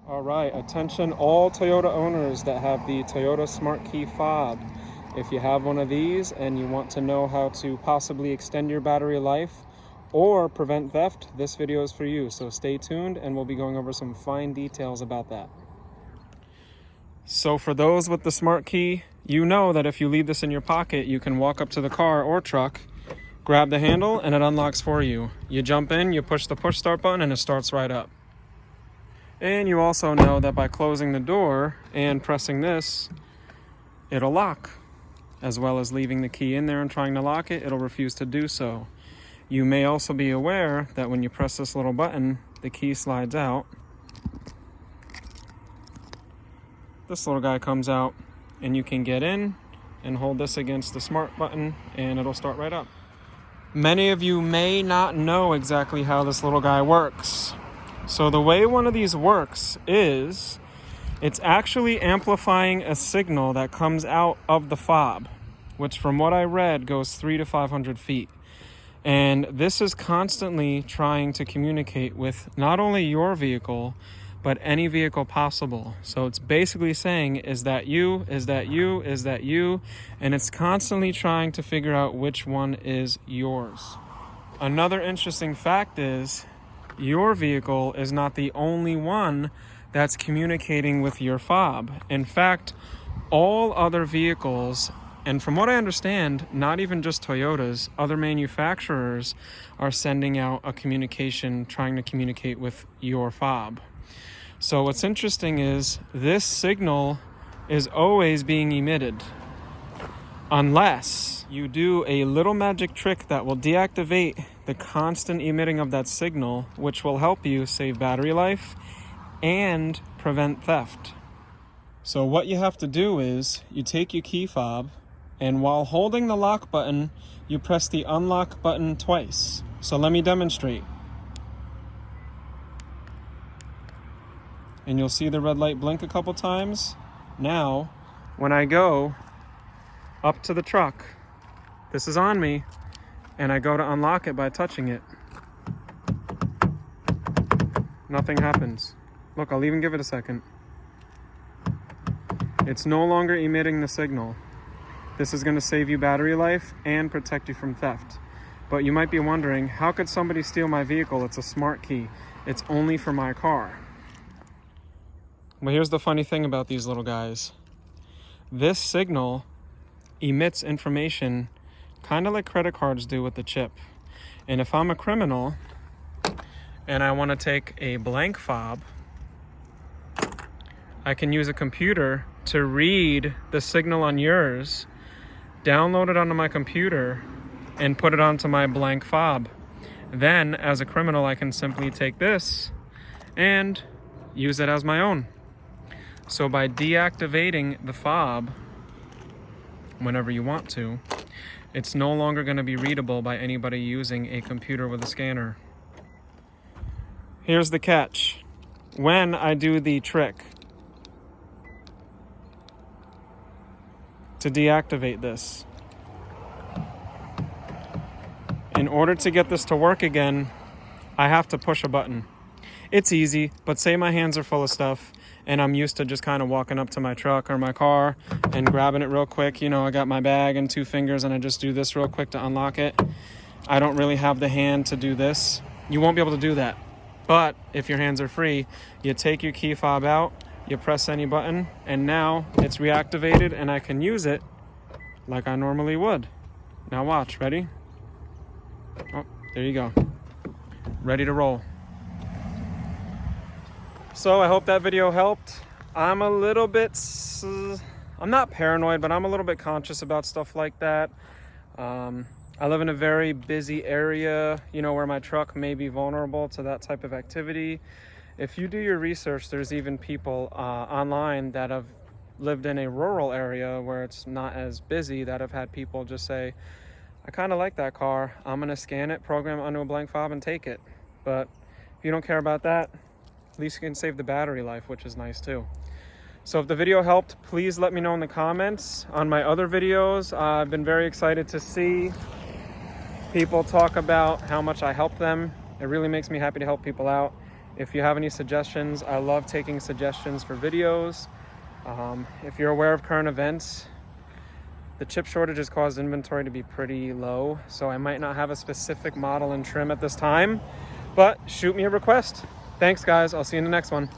All right, attention all Toyota owners that have the Toyota Smart Key fob. If you have one of these and you want to know how to possibly extend your battery life or prevent theft, this video is for you. So stay tuned and we'll be going over some fine details about that. So for those with the Smart Key, you know that if you leave this in your pocket, you can walk up to the car or truck, grab the handle, and it unlocks for you. You jump in, you push the push start button, and it starts right up. And you also know that by closing the door and pressing this, it'll lock. As well as leaving the key in there and trying to lock it, it'll refuse to do so. You may also be aware that when you press this little button, the key slides out. This little guy comes out and you can get in and hold this against the smart button and it'll start right up. Many of you may not know exactly how this little guy works. So the way one of these works is it's actually amplifying a signal that comes out of the fob, which from what I read goes 300 to 500 feet. And this is constantly trying to communicate with not only your vehicle, but any vehicle possible. So it's basically saying, is that you, is that you, is that you? And it's constantly trying to figure out which one is yours. Another interesting fact is your vehicle is not the only one that's communicating with your fob. In fact, all other vehicles, and from what I understand, not even just Toyotas, other manufacturers are sending out a communication, trying to communicate with your fob. So what's interesting is this signal is always being emitted unless you do a little magic trick that will deactivate the constant emitting of that signal, which will help you save battery life and prevent theft. So what you have to do is you take your key fob and while holding the lock button, you press the unlock button twice. So let me demonstrate. And you'll see the red light blink a couple times. Now, when I go up to the truck, this is on me, and I go to unlock it by touching it. Nothing happens. Look, I'll even give it a second. It's no longer emitting the signal. This is going to save you battery life and protect you from theft. But you might be wondering, how could somebody steal my vehicle? It's a smart key. It's only for my car. Well, here's the funny thing about these little guys. This signal emits information kind of like credit cards do with the chip. And if I'm a criminal and I want to take a blank fob, I can use a computer to read the signal on yours, download it onto my computer, and put it onto my blank fob. Then, as a criminal, I can simply take this and use it as my own. So by deactivating the fob whenever you want to, it's no longer going to be readable by anybody using a computer with a scanner. Here's the catch. When I do the trick to deactivate this, in order to get this to work again, I have to push a button. It's easy, but say my hands are full of stuff and I'm used to just kind of walking up to my truck or my car and grabbing it real quick. You know, I got my bag and 2 fingers and I just do this real quick to unlock it. I don't really have the hand to do this. You won't be able to do that. But if your hands are free, you take your key fob out, you press any button, and now it's reactivated and I can use it like I normally would. Now watch, ready? Oh, there you go. Ready to roll. So I hope that video helped. I'm a little bit, I'm not paranoid, but I'm a little bit conscious about stuff like that. I live in a very busy area, you know, where my truck may be vulnerable to that type of activity. If you do your research, there's even people online that have lived in a rural area where it's not as busy that have had people just say, I kind of like that car. I'm going to scan it, program it onto a blank fob, and take it. But if you don't care about that, at least you can save the battery life, which is nice too. So if the video helped, please let me know in the comments. On my other videos, I've been very excited to see people talk about how much I help them. It really makes me happy to help people out. If you have any suggestions, I love taking suggestions for videos. If you're aware of current events, the chip shortage has caused inventory to be pretty low, so I might not have a specific model and trim at this time, but shoot me a request. Thanks guys, I'll see you in the next one.